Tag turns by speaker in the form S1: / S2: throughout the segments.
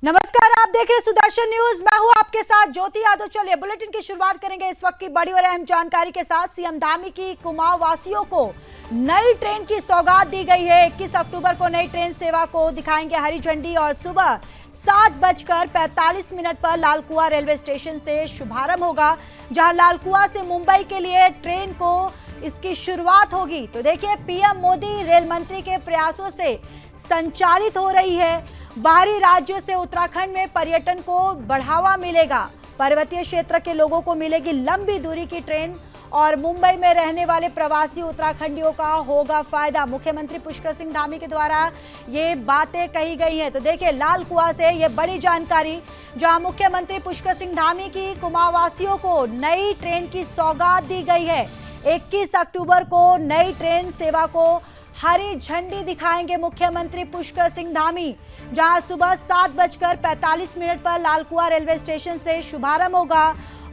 S1: नमस्कार, आप देख रहे हैं सुदर्शन न्यूज। मैं हूं आपके साथ ज्योति यादव। चलिए बुलेटिन की शुरुआत करेंगे इस वक्त की बड़ी और अहम जानकारी के साथ। सीएम धामी की कुमाऊं वासियों को नई ट्रेन की सौगात दी गई है। 21 अक्टूबर को नई ट्रेन सेवा को दिखाएंगे हरी झंडी और सुबह 7:45 पर लालकुआ रेलवे स्टेशन से शुभारंभ होगा, जहां लालकुआ से मुंबई के लिए ट्रेन को इसकी शुरुआत होगी। तो देखिए, पीएम मोदी रेल मंत्री के प्रयासों से संचालित हो रही है। बाहरी राज्यों से उत्तराखंड में पर्यटन को बढ़ावा मिलेगा। पर्वतीय क्षेत्र के लोगों को मिलेगी लंबी दूरी की ट्रेन और मुंबई में रहने वाले प्रवासी उत्तराखंडियों का होगा फायदा। मुख्यमंत्री पुष्कर सिंह धामी के द्वारा ये बातें कही गई हैं। तो देखिए, लालकुआ से ये बड़ी जानकारी, जहां मुख्यमंत्री पुष्कर सिंह धामी की कुमाऊं वासियों को नई ट्रेन की सौगात दी गई है। 21 अक्टूबर को नई ट्रेन सेवा को हरी झंडी दिखाएंगे मुख्यमंत्री पुष्कर सिंह धामी, जहां सुबह 7:45 पर लालकुआ रेलवे स्टेशन से शुभारंभ होगा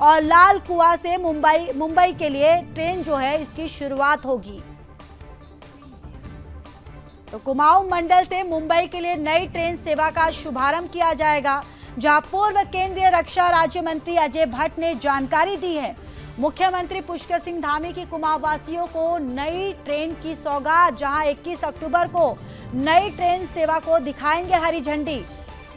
S1: और लालकुआ से मुंबई के लिए ट्रेन जो है इसकी शुरुआत होगी। तो कुमाऊं मंडल से मुंबई के लिए नई ट्रेन सेवा का शुभारंभ किया जाएगा, जहां पूर्व केंद्रीय रक्षा राज्य मंत्री अजय भट्ट ने जानकारी दी है। मुख्यमंत्री पुष्कर सिंह धामी की कुमाऊं वासियों को नई ट्रेन की सौगात, जहां 21 अक्टूबर को नई ट्रेन सेवा को दिखाएंगे हरी झंडी।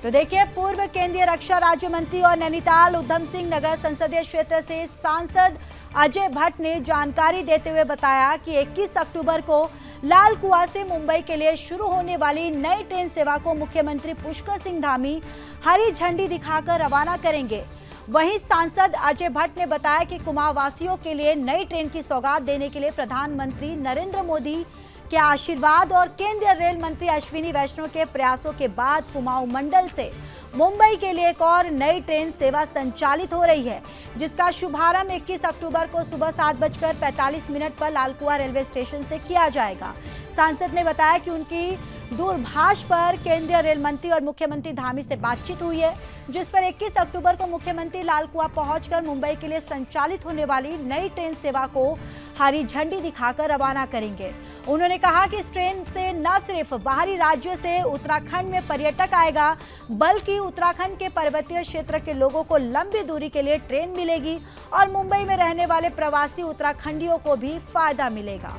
S1: तो देखिए, पूर्व केंद्रीय रक्षा राज्य मंत्री और नैनीताल उधम सिंह नगर संसदीय क्षेत्र से सांसद अजय भट्ट ने जानकारी देते हुए बताया कि 21 अक्टूबर को लालकुआ से मुंबई के लिए शुरू होने वाली नई ट्रेन सेवा को मुख्यमंत्री पुष्कर सिंह धामी हरी झंडी दिखाकर रवाना करेंगे। वहीं सांसद अजय भट्ट ने बताया कि कुमाऊं वासियों के लिए नई ट्रेन की सौगात देने के लिए प्रधानमंत्री नरेंद्र मोदी के आशीर्वाद और केंद्रीय रेल मंत्री अश्विनी वैष्णव के प्रयासों के बाद कुमाऊं मंडल से मुंबई के लिए एक और नई ट्रेन सेवा संचालित हो रही है, जिसका शुभारंभ 21 अक्टूबर को सुबह 7:45 पर लालकुआ रेलवे स्टेशन से किया जाएगा। सांसद ने बताया कि उनकी दूरभाष पर केंद्रीय रेल मंत्री और मुख्यमंत्री धामी से बातचीत हुई है, जिस पर 21 अक्टूबर को मुख्यमंत्री लालकुआ पहुंचकर मुंबई के लिए संचालित होने वाली नई ट्रेन सेवा को हरी झंडी दिखाकर रवाना करेंगे। उन्होंने कहा कि इस ट्रेन से न सिर्फ बाहरी राज्यों से उत्तराखंड में पर्यटक आएगा, बल्कि उत्तराखंड के पर्वतीय क्षेत्र के लोगों को लंबी दूरी के लिए ट्रेन मिलेगी और मुंबई में रहने वाले प्रवासी उत्तराखंडियों को भी फायदा मिलेगा।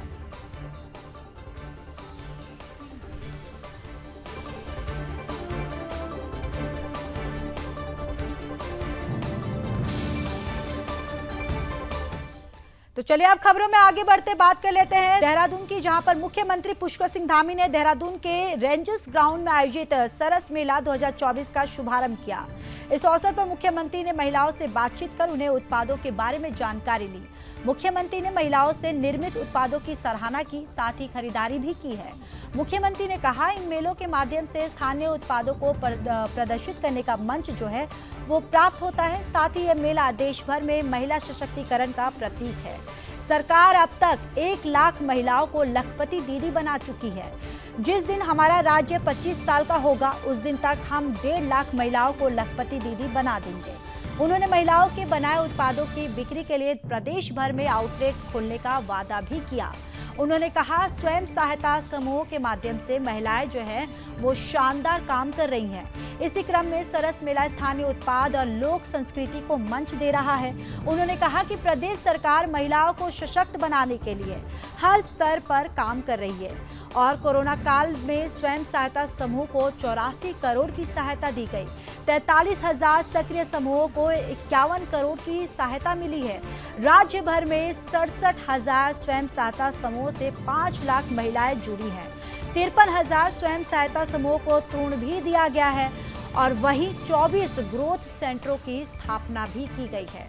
S1: तो चलिए अब खबरों में आगे बढ़ते बात कर लेते हैं देहरादून की, जहां पर मुख्यमंत्री पुष्कर सिंह धामी ने देहरादून के रेंजर्स ग्राउंड में आयोजित सरस मेला 2024 का शुभारंभ किया। इस अवसर पर मुख्यमंत्री ने महिलाओं से बातचीत कर उन्हें उत्पादों के बारे में जानकारी ली। मुख्यमंत्री ने महिलाओं से निर्मित उत्पादों की सराहना की, साथ ही खरीदारी भी की है। मुख्यमंत्री ने कहा, इन मेलों के माध्यम से स्थानीय उत्पादों को प्रदर्शित करने का मंच जो है वो प्राप्त होता है। साथ ही यह मेला देश भर में महिला सशक्तिकरण का प्रतीक है। सरकार अब तक 1 लाख महिलाओं को लखपति दीदी बना चुकी है। जिस दिन हमारा राज्य 25 साल का होगा, उस दिन तक हम 1.5 लाख महिलाओं को लखपति दीदी बना देंगे। उन्होंने महिलाओं के बनाए उत्पादों की बिक्री के लिए प्रदेश भर में आउटलेट खोलने का वादा भी किया। उन्होंने कहा, स्वयं सहायता समूहों के माध्यम से महिलाएं जो है वो शानदार काम कर रही हैं। इसी क्रम में सरस मेला स्थानीय उत्पाद और लोक संस्कृति को मंच दे रहा है। उन्होंने कहा कि प्रदेश सरकार महिलाओं को सशक्त बनाने के लिए हर स्तर पर काम कर रही है और कोरोना काल में स्वयं सहायता समूह को 84 करोड़ की सहायता दी गई। 43,000 सक्रिय समूहों को 51 करोड़ की सहायता मिली है। राज्य भर में 67,000 स्वयं सहायता समूहों से 5 लाख महिलाएं जुड़ी हैं। 53,000 स्वयं सहायता समूहों को ऋण भी दिया गया है और वहीं 24 ग्रोथ सेंटरों की स्थापना भी की गई है।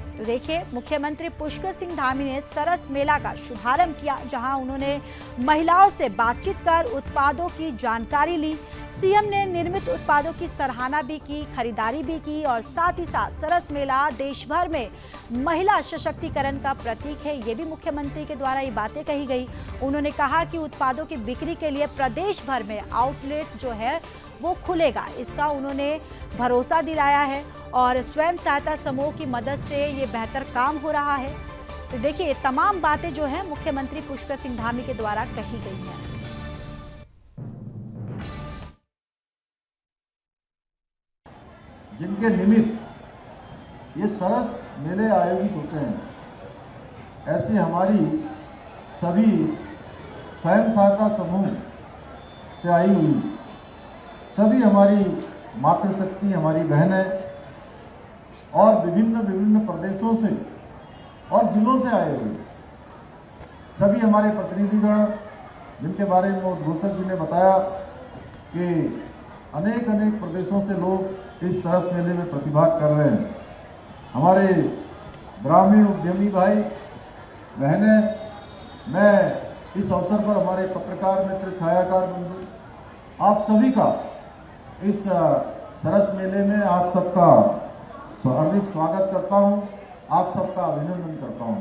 S1: तो देखिए, मुख्यमंत्री पुष्कर सिंह धामी ने सरस मेला का शुभारंभ किया, जहां उन्होंने महिलाओं से बातचीत कर उत्पादों की जानकारी ली। सीएम ने निर्मित उत्पादों की सराहना भी की, खरीदारी भी की और साथ ही साथ सरस मेला देश भर में महिला सशक्तिकरण का प्रतीक है, ये भी मुख्यमंत्री के द्वारा ये बातें कही गई। उन्होंने कहा कि उत्पादों की बिक्री के लिए प्रदेश भर में आउटलेट जो है वो खुलेगा, इसका उन्होंने भरोसा दिलाया है और स्वयं सहायता समूह की मदद से ये बेहतर काम हो रहा है। तो देखिए, तमाम बातें जो है मुख्यमंत्री पुष्कर सिंह धामी के द्वारा कही गई हैं।
S2: जिनके निमित्त ये सरस मेले आयोजित होते हैं, ऐसी हमारी सभी स्वयं सहायता समूह से आई हुई सभी हमारी मातृशक्ति, हमारी बहनें और विभिन्न प्रदेशों से और जिलों से आए हुए सभी हमारे प्रतिनिधिगण, जिनके बारे में घोषक जी ने बताया कि अनेक प्रदेशों से लोग इस सरस मेले में प्रतिभाग कर रहे हैं। हमारे ग्रामीण उद्यमी भाई बहनें, मैं इस अवसर पर हमारे पत्रकार मित्र, छायाकार बंधु, आप सभी का इस सरस मेले में आप सबका हार्दिक स्वागत करता हूं, आप सबका अभिनंदन करता हूं।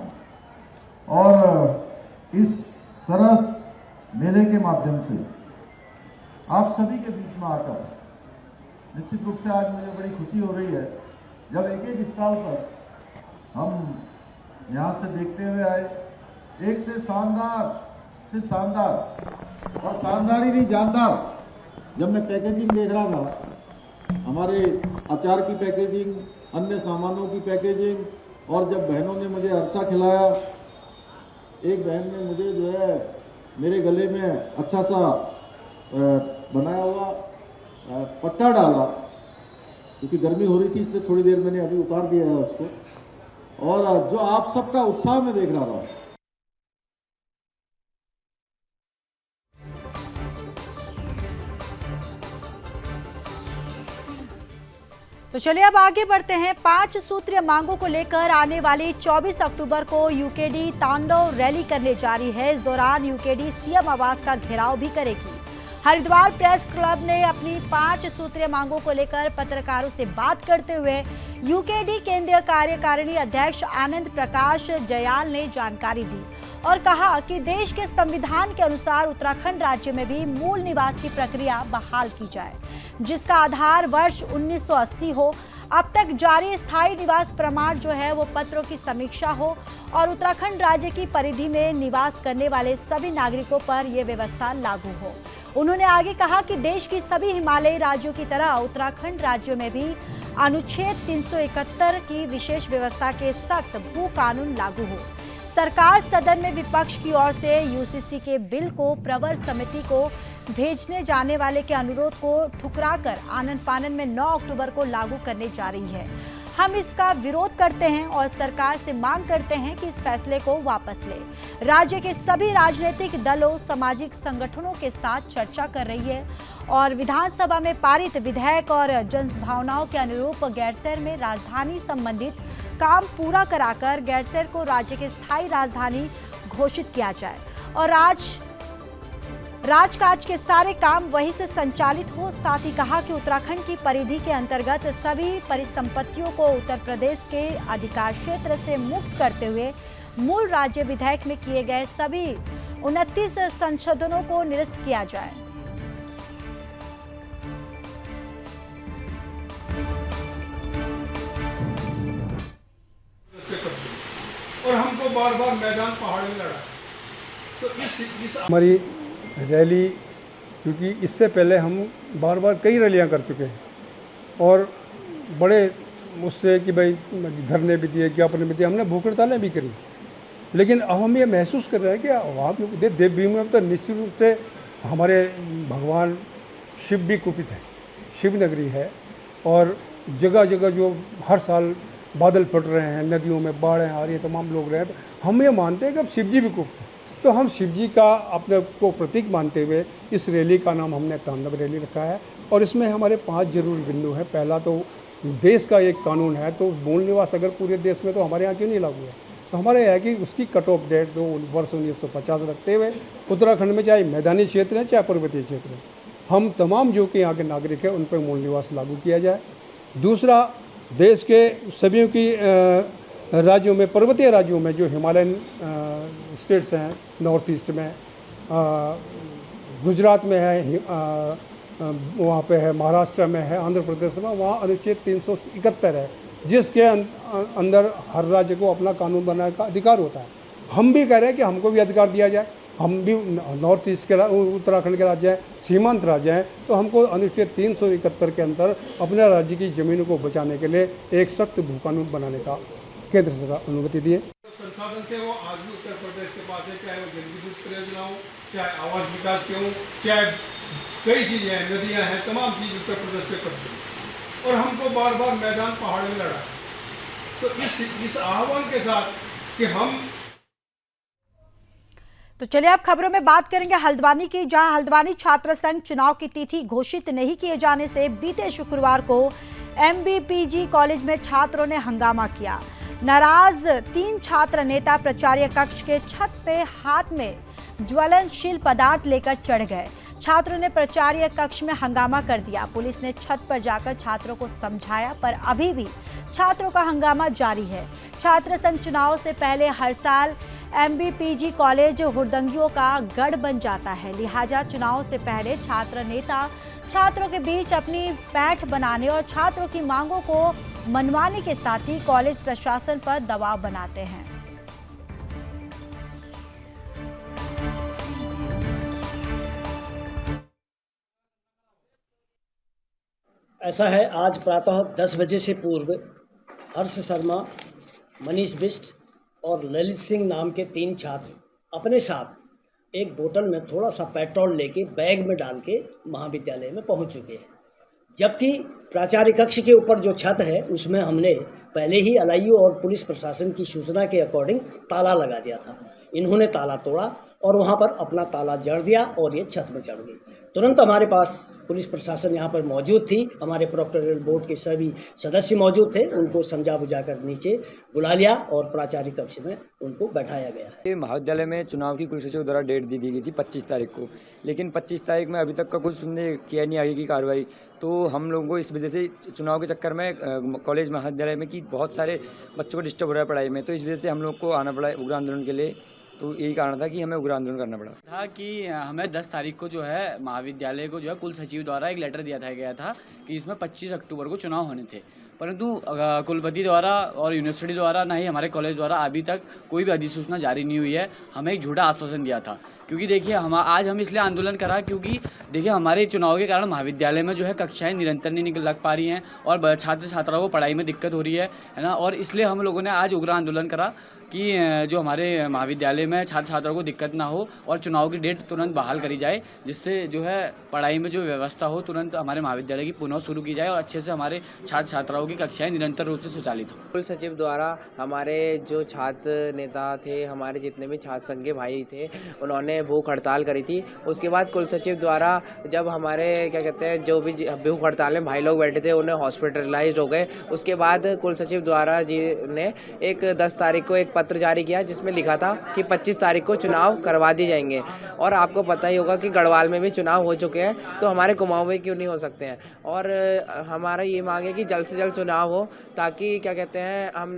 S2: और इस सरस मेले के माध्यम से आप सभी के बीच में आकर निश्चित रूप से आज मुझे बड़ी खुशी हो रही है, जब एक स्टॉल पर हम यहाँ से देखते हुए आए, एक से शानदार और शानदार ही नहीं जानदार, जब मैं पैकेजिंग देख रहा था, हमारे अचार की पैकेजिंग, अन्य सामानों की पैकेजिंग, और जब बहनों ने मुझे अरसा खिलाया, एक बहन ने मुझे जो है मेरे गले में अच्छा सा बनाया हुआ पट्टा डाला, क्योंकि गर्मी हो रही थी इसलिए थोड़ी देर मैंने अभी उतार दिया है उसको, और जो आप सबका उत्साह में देख रहा था।
S1: तो चलिए अब आगे बढ़ते हैं। 5 सूत्रीय मांगों को लेकर आने वाली 24 अक्टूबर को यूकेडी तांडव रैली करने जा रही है। इस दौरान यूकेडी सीएम आवास का घेराव भी करेगी। हरिद्वार प्रेस क्लब ने अपनी 5 सूत्रीय मांगों को लेकर पत्रकारों से बात करते हुए यूकेडी केंद्रीय कार्यकारिणी अध्यक्ष आनंद प्रकाश जयाल ने जानकारी दी और कहा कि देश के संविधान के अनुसार उत्तराखंड राज्य में भी मूल निवास की प्रक्रिया बहाल की जाए, जिसका आधार वर्ष 1980 हो। अब तक जारी स्थायी निवास प्रमाण जो है वो पत्रों की समीक्षा हो और उत्तराखंड राज्य की परिधि में निवास करने वाले सभी नागरिकों पर यह व्यवस्था लागू हो। उन्होंने आगे कहा कि देश की सभी हिमालयी राज्यों की तरह उत्तराखंड राज्य में भी अनुच्छेद 371 की विशेष व्यवस्था के सख्त भू कानून लागू हो। सरकार सदन में विपक्ष की ओर से यूसीसी के बिल को प्रवर समिति को भेजने जाने वाले के अनुरोध को ठुकराकर आनन फानन में 9 अक्टूबर को लागू करने जा रही है। हम इसका विरोध करते हैं और सरकार से मांग करते हैं कि इस फैसले को वापस ले। राज्य के सभी राजनीतिक दलों, सामाजिक संगठनों के साथ चर्चा कर रही है और विधानसभा में पारित विधेयक और जनभावनाओं के अनुरूप गैरसैंण में राजधानी संबंधित काम पूरा कराकर गैरसैंण को राज्य की स्थायी राजधानी घोषित किया जाए और राजकाज के सारे काम वहीं से संचालित हो। साथ ही कहा कि उत्तराखंड की परिधि के अंतर्गत सभी परिसंपत्तियों को उत्तर प्रदेश के अधिकार क्षेत्र से मुक्त करते हुए मूल राज्य विधेयक में किए गए सभी 29 संशोधनों को निरस्त किया जाए।
S3: और हमको बार बार मैदान पहाड़ में लड़ा। तो इस
S4: हमारी रैली, क्योंकि इससे पहले हम बार बार कई रैलियां कर चुके हैं और बड़े उससे कि भाई धरने भी दिए, ज्ञापन भी दिए, हमने भूख हड़तालें भी करी, लेकिन अब हम ये महसूस कर रहे हैं कि वहाँ देवभूमि में तो निश्चित रूप से हमारे भगवान शिव भी कुपित है, शिव नगरी है और जगह जगह जो हर साल बादल फट रहे हैं, नदियों में बाढ़ें आ रही हैं, तमाम लोग रहे हैं, तो हम ये मानते हैं कि अब शिव जी भी कुपित है। तो हम शिव जी का अपने को प्रतीक मानते हुए इस रैली का नाम हमने तांडव रैली रखा है और इसमें हमारे 5 जरूरी बिंदु हैं। पहला तो देश का एक कानून है, तो मूल निवास अगर पूरे देश में, तो हमारे यहाँ क्यों नहीं लागू है? तो हमारे यहाँ की उसकी कट ऑफ डेट जो वर्ष 1950 रखते हुए उत्तराखंड में चाहे मैदानी क्षेत्र है चाहे पर्वतीय क्षेत्र है, हम तमाम जो कि यहाँ के नागरिक हैं उन पर मूल निवास लागू किया जाए। दूसरा, देश के सभी की राज्यों में, पर्वतीय राज्यों में जो हिमालयन स्टेट्स हैं, नॉर्थ ईस्ट में, गुजरात में है, वहाँ पे है, महाराष्ट्र में है, आंध्र प्रदेश में, वहाँ अनुच्छेद 371 है, जिसके अंदर हर राज्य को अपना कानून बनाने का अधिकार होता है। हम भी कह रहे हैं कि हमको भी अधिकार दिया जाए हम भी नॉर्थ ईस्ट के उत्तराखंड के राज्य हैं, सीमांत राज्य हैं, तो हमको अनुच्छेद 371 के अंदर अपने राज्य की ज़मीनों को बचाने के लिए एक सख्त भू कानून बनाने का केंद्र सरकार अनुमति दिए।
S3: संसाधन थे वो आज भी उत्तर प्रदेश के पास है, चाहे वो जलविद्युत परियोजना हो, चाहे आवास विकास के हो, चाहे कई चीज़ें हैं, नदियाँ हैं, तमाम चीज़ उत्तर प्रदेश के कब्जे में। और हमको बार बार मैदान पहाड़ में लड़ा। तो इस आह्वान के साथ कि हम
S1: तो चलिए अब खबरों में बात करेंगे हल्द्वानी की, जहां हल्द्वानी छात्र संघ चुनाव की तिथि घोषित नहीं किए जाने से बीते शुक्रवार को MBPG कॉलेज में छात्रों ने हंगामा किया। नाराज 3 छात्र नेता प्राचार्य कक्ष के छत पे हाथ में ज्वलनशील पदार्थ लेकर चढ़ गए। छात्रों ने प्राचार्य कक्ष में हंगामा कर दिया। पुलिस ने छत पर जाकर छात्रों को समझाया, पर अभी भी छात्रों का हंगामा जारी है। छात्र संघ चुनाव से पहले हर साल MBPG कॉलेज हुड़दंगियों का गढ़ बन जाता है, लिहाजा चुनाव से पहले छात्र नेता छात्रों के बीच अपनी पैठ बनाने और छात्रों की मांगों को मनवाने के साथ ही कॉलेज प्रशासन पर दबाव बनाते हैं।
S5: ऐसा है, आज प्रातः 10 बजे से पूर्व हर्ष शर्मा, मनीष बिष्ट और ललित सिंह नाम के 3 छात्र अपने साथ एक बोतल में थोड़ा सा पेट्रोल लेके बैग में डाल के महाविद्यालय में पहुंच चुके हैं। जबकि प्राचार्य कक्ष के ऊपर जो छत है उसमें हमने पहले ही LIU और पुलिस प्रशासन की सूचना के अकॉर्डिंग ताला लगा दिया था। इन्होंने ताला तोड़ा और वहां पर अपना ताला जड़ दिया और ये छत में चढ़ गई। तुरंत हमारे पास पुलिस प्रशासन यहाँ पर मौजूद थी, हमारे प्रोक्टोरियल बोर्ड के सभी सदस्य मौजूद थे, उनको समझा बुझाकर नीचे बुला लिया और प्राचार्य कक्ष में उनको बैठाया गया है।
S6: महाविद्यालय में चुनाव की कुलसचिव द्वारा डेट दी गई थी 25 तारीख को, लेकिन 25 तारीख में अभी तक का कुछ सुनने किया नहीं, आगे की कार्रवाई। तो हम लोगों को इस वजह से चुनाव के चक्कर में कॉलेज महाविद्यालय में कि बहुत सारे बच्चों को डिस्टर्ब हो रहा है पढ़ाई में, तो इस वजह से हम लोग को आना पड़ा उग्र आंदोलन के लिए। तो यही कारण था कि हमें उग्र आंदोलन करना पड़ा
S7: था कि हमें 10 तारीख को जो है महाविद्यालय को जो है कुल सचिव द्वारा एक लेटर दिया था गया था कि इसमें 25 अक्टूबर को चुनाव होने थे, परंतु कुलपति द्वारा और यूनिवर्सिटी द्वारा ना ही हमारे कॉलेज द्वारा अभी तक कोई भी अधिसूचना जारी नहीं हुई है। हमें एक झूठा आश्वासन दिया था, क्योंकि देखिए आज हम इसलिए आंदोलन करा क्योंकि देखिए हमारे चुनाव के कारण महाविद्यालय में जो है कक्षाएं निरंतर नहीं लग पा रही हैं और छात्र छात्राओं को पढ़ाई में दिक्कत हो रही है ना, और इसलिए हम लोगों ने आज उग्र आंदोलन करा कि जो हमारे महाविद्यालय में छात्र छात्राओं को दिक्कत ना हो और चुनाव की डेट तुरंत बहाल करी जाए, जिससे जो है पढ़ाई में जो व्यवस्था हो तुरंत हमारे महाविद्यालय की पुनः शुरू की जाए और अच्छे से हमारे छात्र छात्राओं की कक्षाएं निरंतर रूप से संचालित हो।
S8: कुल सचिव द्वारा हमारे जो छात्र नेता थे, हमारे जितने भी छात्र संघ के भाई थे, उन्होंने भूख हड़ताल करी थी। उसके बाद कुल सचिव द्वारा जब हमारे क्या कहते हैं जो भी भूख हड़ताल में भाई लोग बैठे थे उन्हें हॉस्पिटलाइज हो गए। उसके बाद कुल सचिव द्वारा जी ने एक 10 तारीख को एक पत्र जारी किया जिसमें लिखा था कि 25 तारीख को चुनाव करवा दिए जाएंगे। और आपको पता ही होगा कि गढ़वाल में भी चुनाव हो चुके हैं, तो हमारे कुमाऊं में क्यों नहीं हो सकते हैं। और हमारा ये मांग है कि जल्द से जल्द चुनाव हो, ताकि क्या कहते हैं हम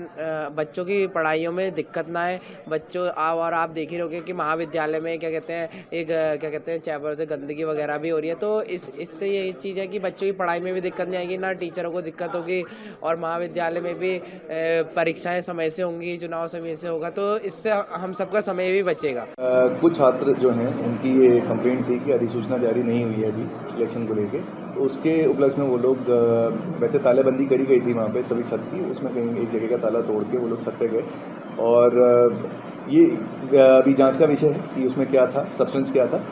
S8: बच्चों की पढ़ाइयों में दिक्कत ना आए। बच्चों और आप देख ही रहोगे कि महाविद्यालय में क्या कहते हैं एक क्या कहते हैं चैपर से गंदगी वगैरह भी हो रही है, तो इससे ये चीज़ है कि बच्चों की पढ़ाई में भी दिक्कत नहीं आएगी, ना टीचरों को दिक्कत होगी, और महाविद्यालय में भी परीक्षाएं समय से होंगी, चुनाव समय से होगा, तो इससे हम सबका समय भी बचेगा।
S9: कुछ छात्र जो हैं उनकी ये कंप्लेंट थी कि अधिसूचना जारी नहीं हुई है अभी इलेक्शन को लेके, तो उसके उपलक्ष्य में वो लोग वैसे तालाबंदी करी गई थी वहाँ पे सभी छत की, उसमें कहीं एक जगह का ताला तोड़ के वो लोग छत पे गए। और ये अभी जांच का विषय है कि उसमें क्या था, सब्सटेंस क्या था।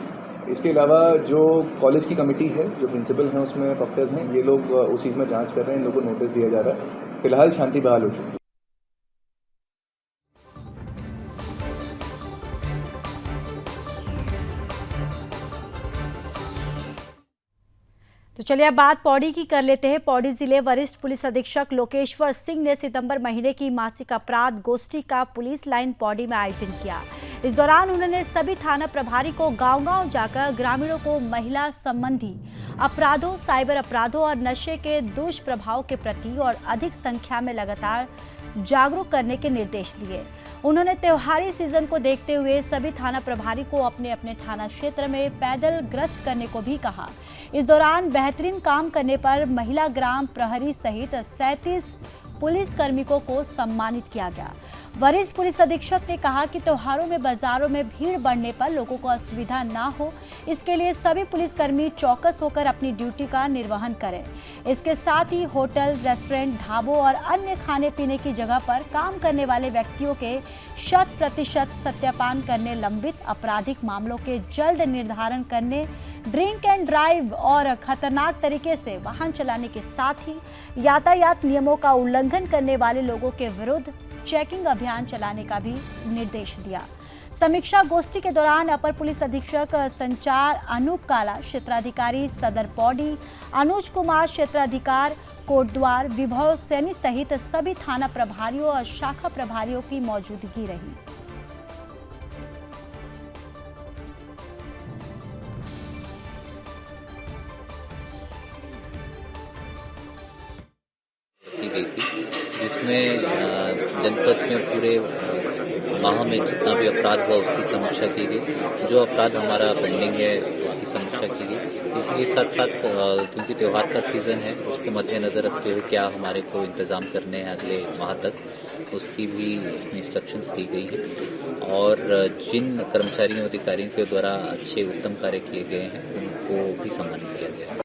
S9: इसके अलावा जो कॉलेज की कमेटी है, जो प्रिंसिपल हैं, उसमें प्रोक्टर्स हैं, ये लोग उस चीज़ में जांच कर रहे हैं, इन लोगों को नोटिस दिया जा रहा है। फिलहाल शांति बहाल हो चुकी है।
S1: तो चलिए अब बात पौड़ी की कर लेते हैं। पौड़ी जिले वरिष्ठ पुलिस अधीक्षक लोकेश्वर सिंह ने सितंबर महीने की मासिक अपराध गोष्ठी का पुलिस लाइन पौड़ी में आयोजन किया। इस दौरान उन्होंने सभी थाना प्रभारी को गांव-गांव जाकर ग्रामीणों को महिला संबंधी अपराधों, साइबर अपराधों और नशे के दुष्प्रभाव के प्रति और अधिक संख्या में लगातार जागरूक करने के निर्देश दिए। उन्होंने त्योहारी सीजन को देखते हुए सभी थाना प्रभारी को अपने अपने थाना क्षेत्र में पैदल गश्त करने को भी कहा। इस दौरान बेहतरीन काम करने पर महिला ग्राम प्रहरी सहित 37 पुलिस कार्मिकों को सम्मानित किया गया। वरिष्ठ पुलिस अधीक्षक ने कहा कि त्योहारों में बाजारों में भीड़ बढ़ने पर लोगों को असुविधा ना हो, इसके लिए सभी पुलिसकर्मी चौकस होकर अपनी ड्यूटी का निर्वहन करें। इसके साथ ही होटल, रेस्टोरेंट, ढाबों और अन्य खाने पीने की जगह पर काम करने वाले व्यक्तियों के 100% सत्यापन करने, लंबित आपराधिक मामलों के जल्द निर्धारण करने, ड्रिंक एंड ड्राइव और खतरनाक तरीके से वाहन चलाने के साथ ही यातायात नियमों का उल्लंघन करने वाले लोगों के विरुद्ध चेकिंग अभियान चलाने का भी निर्देश दिया। समीक्षा गोष्ठी के दौरान अपर पुलिस अधीक्षक संचार अनूप काला, क्षेत्राधिकारी सदर पौड़ी अनुज कुमार, क्षेत्राधिकार कोटद्वार विभव सैनी सहित सभी थाना प्रभारियों और शाखा प्रभारियों की मौजूदगी रही।
S10: की गई थी, जिसमें जनपद में पूरे माह में जितना भी अपराध हुआ उसकी समीक्षा की गई। जो अपराध हमारा पेंडिंग है उसकी समीक्षा की गई। इसके साथ साथ क्योंकि त्यौहार का सीज़न है, उसके मद्देनज़र रखते हुए क्या हमारे को इंतज़ाम करने हैं अगले माह तक, उसकी भी इसमें इंस्ट्रक्शंस दी गई है। और जिन कर्मचारियों अधिकारियों के द्वारा अच्छे उत्तम कार्य किए गए हैं उनको भी सम्मानित किया गया है।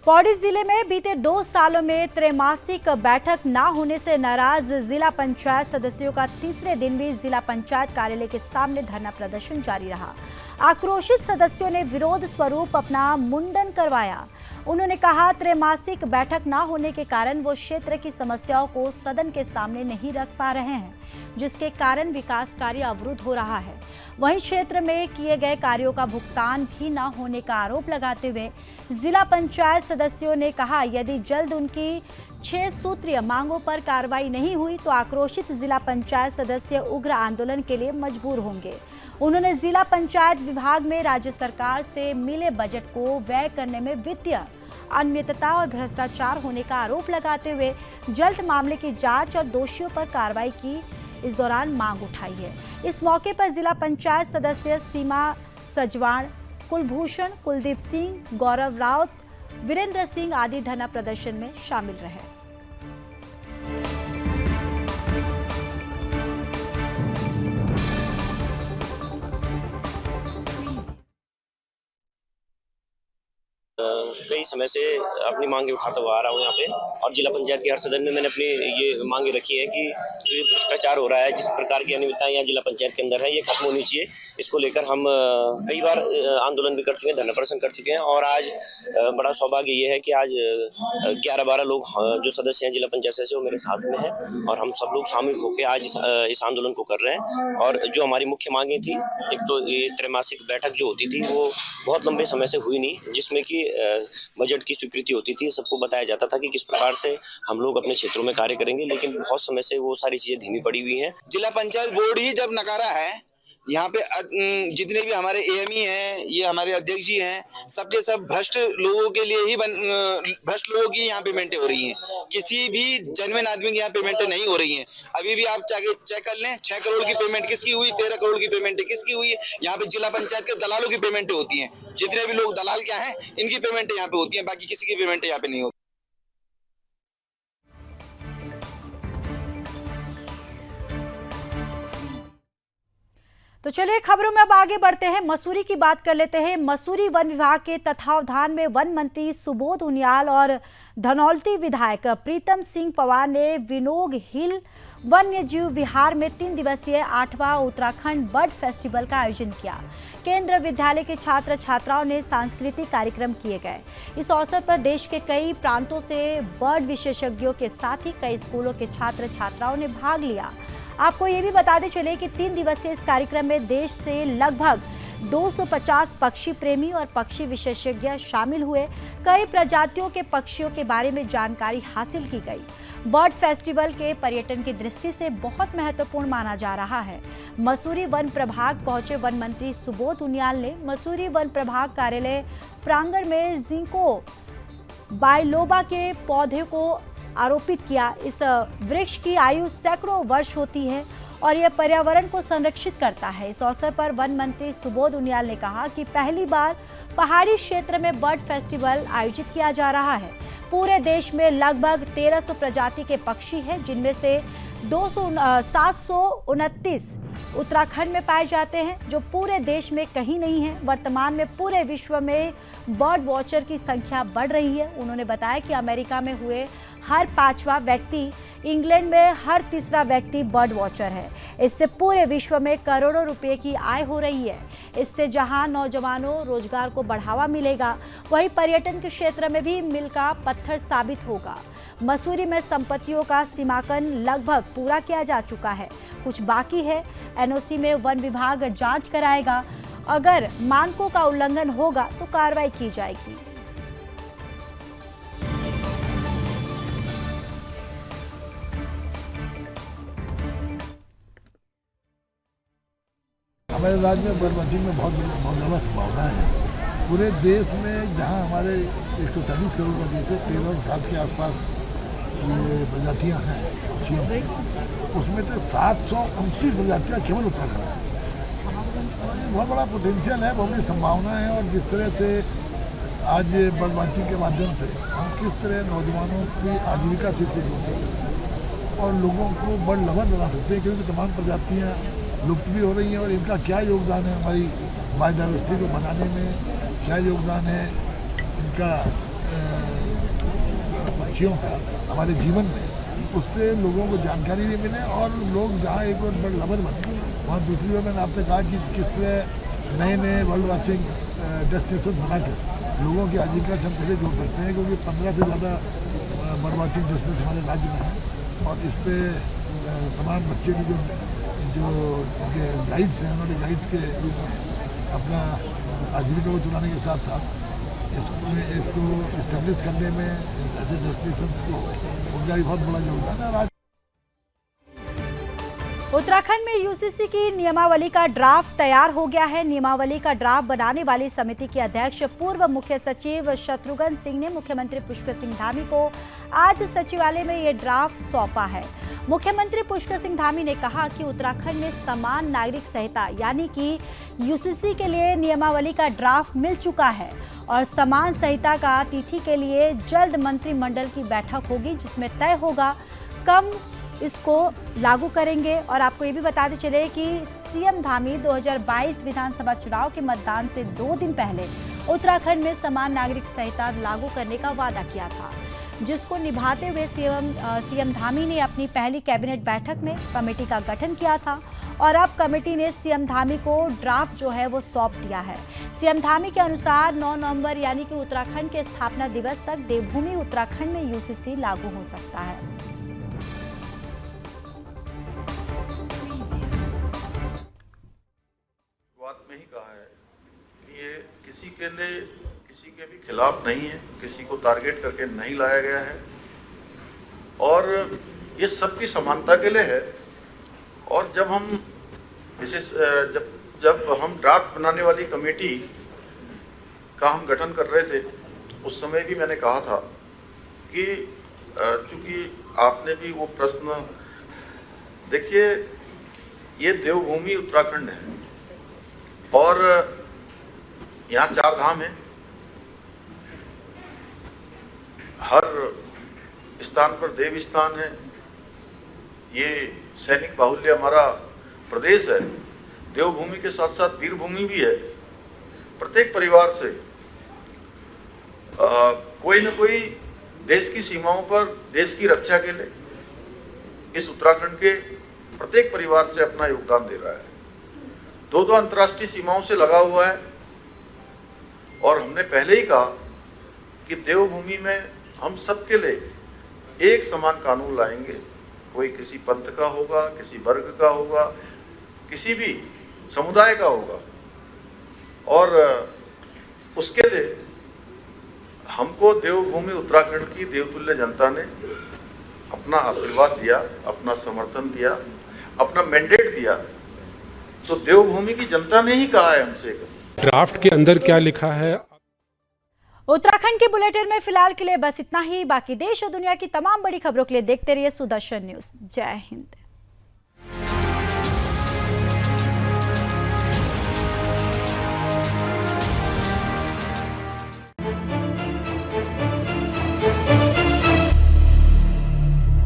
S1: पौड़ी जिले में बीते 2 सालों में त्रैमासिक बैठक न होने से नाराज जिला पंचायत सदस्यों का तीसरे दिन भी जिला पंचायत कार्यालय के सामने धरना प्रदर्शन जारी रहा। आक्रोशित सदस्यों ने विरोध स्वरूप अपना मुंडन करवाया। उन्होंने कहा त्रैमासिक बैठक न होने के कारण वो क्षेत्र की समस्याओं को सदन के सामने नहीं रख पा रहे हैं, जिसके कारण विकास कार्य अवरुद्ध हो रहा है। वहीं क्षेत्र में किए गए कार्यों का भुगतान भी न होने का आरोप लगाते हुए जिला पंचायत सदस्यों ने कहा यदि जल्द उनकी 6 सूत्रीय मांगों पर कार्रवाई नहीं हुई तो आक्रोशित जिला पंचायत सदस्य उग्र आंदोलन के लिए मजबूर होंगे। उन्होंने जिला पंचायत विभाग में राज्य सरकार से मिले बजट को व्यय करने में वित्तीय अनियमितता और भ्रष्टाचार होने का आरोप लगाते हुए जल्द मामले की जांच और दोषियों पर कार्रवाई की इस दौरान मांग उठाई है। इस मौके पर जिला पंचायत सदस्य सीमा सजवाण, कुलभूषण, कुलदीप सिंह, गौरव राउत, वीरेंद्र सिंह आदि धरना प्रदर्शन में शामिल रहे।
S11: कई समय से अपनी मांगे उठाता हुआ आ रहा हूँ यहाँ पे, और जिला पंचायत के हर सदन में मैंने अपनी ये मांगे रखी है कि जो भ्रष्टाचार हो रहा है, जिस प्रकार की अनियमितताएं यहाँ जिला पंचायत के अंदर है, ये खत्म होनी चाहिए। इसको लेकर हम कई बार आंदोलन भी कर चुके हैं, धरना प्रदर्शन कर चुके हैं, और आज बड़ा सौभाग्य ये है कि आज 11-12 लोग जो सदस्य हैं जिला पंचायत सदस्य वो मेरे साथ में हैं, और हम सब लोग शामिल होकर आज इस आंदोलन को कर रहे हैं। और जो हमारी मुख्य मांगे थी, एक तो ये त्रैमासिक बैठक जो होती थी वो बहुत लंबे समय से हुई नहीं, जिसमें कि बजट की स्वीकृति होती थी, सबको बताया जाता था कि किस प्रकार से हम लोग अपने क्षेत्रों में कार्य करेंगे, लेकिन बहुत समय से वो सारी चीजें धीमी पड़ी हुई हैं।
S12: जिला पंचायत बोर्ड ही जब नकारा है, यहाँ पे जितने भी हमारे एएमई हैं, ये हमारे अध्यक्ष जी हैं, सबके सब भ्रष्ट लोगों के लिए ही भ्रष्ट लोगों की यहाँ पेमेंटें हो रही हैं। किसी भी जेन्युइन आदमी की यहाँ पेमेंटें नहीं हो रही हैं। अभी भी आप चेक कर लें, 6 करोड़ की पेमेंट किसकी हुई, 13 करोड़ की पेमेंट किसकी हुई है। यहाँ पे जिला पंचायत के दलालों की पेमेंटें होती हैं। जितने भी लोग दलाल क्या हैं, इनकी पेमेंटें यहाँ पे होती हैं, बाकी किसी की पेमेंटें यहाँ पे नहीं होती।
S1: तो चलिए खबरों में अब आगे बढ़ते हैं, मसूरी की बात कर लेते हैं। मसूरी वन विभाग के तत्वावधान में वन मंत्री सुबोध उनियाल और धनौल्टी विधायक प्रीतम सिंह पवार ने विनोग हिल वन्य जीव विहार में 3 दिवसीय 8वां उत्तराखंड बर्ड फेस्टिवल का आयोजन किया। केंद्रीय विद्यालय के छात्र छात्राओं ने सांस्कृतिक कार्यक्रम किए गए। इस अवसर पर देश के कई प्रांतों से बर्ड विशेषज्ञों के साथ ही कई स्कूलों के छात्र छात्राओं ने भाग लिया। आपको ये भी बताते चले कि 3 दिवसीय इस कार्यक्रम में देश से लगभग 250 पक्षी प्रेमी और पक्षी विशेषज्ञ शामिल हुए। कई प्रजातियों के पक्षियों के बारे में जानकारी हासिल की गई। बर्ड फेस्टिवल के पर्यटन की दृष्टि से बहुत महत्वपूर्ण माना जा रहा है। मसूरी वन प्रभाग पहुंचे वन मंत्री सुबोध उनियाल ने मसूरी वन प्रभाग कार्यालय प्रांगण में जिंको बाइलोबा के पौधे को आरोपित किया। इस वृक्ष की आयु सैकड़ों वर्ष होती है और यह पर्यावरण को संरक्षित करता है। इस अवसर पर वन मंत्री सुबोध उनियाल ने कहा कि पहली बार पहाड़ी क्षेत्र में बर्ड फेस्टिवल आयोजित किया जा रहा है। पूरे देश में लगभग 1300 प्रजाति के पक्षी हैं, जिनमें से 729 उत्तराखंड में पाए जाते हैं, जो पूरे देश में कहीं नहीं है। वर्तमान में पूरे विश्व में बर्ड वॉचर की संख्या बढ़ रही है। उन्होंने बताया कि अमेरिका में हुए हर 5वां व्यक्ति, इंग्लैंड में हर 3रा व्यक्ति बर्ड वॉचर है। इससे पूरे विश्व में करोड़ों रुपए की आय हो रही है। इससे जहां नौजवानों रोजगार को बढ़ावा मिलेगा, वहीं पर्यटन के क्षेत्र में भी मील का पत्थर साबित होगा। मसूरी में संपत्तियों का सीमांकन लगभग पूरा किया जा चुका है, कुछ बाकी है। एनओसी में वन विभाग जांच कराएगा। अगर मानकों का उल्लंघन होगा तो कार्रवाई की जाएगी।
S13: हमारे राज्य में बर्ड वॉचिंग में बहुत ज़्यादा संभावना है। पूरे देश में जहां हमारे 140 करोड़ का देश है, 13,000 के आसपास ये प्रजातियाँ हैं पक्षियों की, उसमें तो 729 प्रजातियाँ केवल उत्तराखंड है। बहुत बड़ा पोटेंशियल है, बहुत बड़ी संभावना है। और जिस तरह से आज बर्ड वॉचिंग के माध्यम से हम किस तरह नौजवानों की आजीविका से जोड़ सकते हैं और लोगों को बर्ड लवर बना सकते हैं, क्योंकि तमाम प्रजातियाँ लुप्त भी हो रही हैं। और इनका क्या योगदान है हमारी बायोडाइवर्सिटी को बनाने में, क्या योगदान है इनका पक्षियों का हमारे जीवन में, उससे लोगों को जानकारी भी मिले और लोग जहाँ एक और बर्ड लवर बने, वहाँ दूसरी ओर मैंने आपसे कहा कि किस तरह नए नए बर्ड वॉचिंग डेस्टिनेशन बनाकर लोगों की आजीविका से हम पहले जोड़ सकते हैं, क्योंकि 15 से ज़्यादा बर्ड वॉचिंग डेस्टिनेशन हमारे राज्य में है। और इस पर तमाम बच्चे की जो उनके गाइड्स हैं, उन्होंने गाइड्स के रूप में अपना आजीविका को चलाने के साथ साथ इसको इस्टेब्लिश करने में ऐसे डेस्टिनेशन को उनका भी बहुत बड़ा योगदान है।
S1: उत्तराखंड में यूसीसी की नियमावली का ड्राफ्ट तैयार हो गया है। नियमावली का ड्राफ्ट बनाने वाली समिति के अध्यक्ष पूर्व मुख्य सचिव शत्रुघ्न सिंह ने मुख्यमंत्री पुष्कर सिंह धामी को आज सचिवालय में ये ड्राफ्ट सौंपा है। मुख्यमंत्री पुष्कर सिंह धामी ने कहा कि उत्तराखंड में समान नागरिक संहिता यानी कि यूसीसी के लिए नियमावली का ड्राफ्ट मिल चुका है और समान संहिता का तिथि के लिए जल्द मंत्रिमंडल की बैठक होगी, जिसमें तय होगा कब इसको लागू करेंगे। और आपको ये भी बताते चले कि सीएम धामी 2022 विधानसभा चुनाव के मतदान से 2 दिन पहले उत्तराखंड में समान नागरिक संहिता लागू करने का वादा किया था, जिसको निभाते हुए सीएम धामी ने अपनी पहली कैबिनेट बैठक में कमेटी का गठन किया था और अब कमेटी ने सीएम धामी को ड्राफ्ट जो है वो सौंप दिया है। सीएम धामी के अनुसार 9 नवंबर यानी कि उत्तराखंड के स्थापना दिवस तक देवभूमि उत्तराखंड में यूसीसी लागू हो सकता है।
S14: में ही कहा है कि ये किसी के भी खिलाफ नहीं है, किसी को टारगेट करके नहीं लाया गया है और ये सबकी समानता के लिए है। और जब हम विशेष जब हम ड्राफ्ट बनाने वाली कमेटी का हम गठन कर रहे थे, उस समय भी मैंने कहा था कि चूंकि आपने भी वो प्रश्न, देखिए ये देवभूमि उत्तराखंड है और यहाँ 4 धाम है। हर स्थान पर देव स्थान है। ये सैनिक बाहुल्य हमारा प्रदेश है। देवभूमि के साथ साथ वीरभूमि भी है। प्रत्येक परिवार से कोई न कोई देश की सीमाओं पर देश की रक्षा के लिए इस उत्तराखंड के प्रत्येक परिवार से अपना योगदान दे रहा है। 2 अंतर्राष्ट्रीय सीमाओं से लगा हुआ है और हमने पहले ही कहा कि देवभूमि में हम सबके लिए एक समान कानून लाएंगे। कोई किसी पंथ का होगा, किसी वर्ग का होगा, किसी भी समुदाय का होगा और उसके लिए हमको देवभूमि उत्तराखंड की देवतुल्य जनता ने अपना आशीर्वाद दिया, अपना समर्थन दिया, अपना मैंडेट दिया। तो देवभूमि की जनता ने ही कहा है हमसे।
S15: ड्राफ्ट के अंदर क्या लिखा है?
S1: उत्तराखंड के बुलेटिन में फिलहाल के लिए बस इतना ही। बाकी देश और दुनिया की तमाम बड़ी खबरों के लिए देखते रहिए सुदर्शन न्यूज। जय हिंद।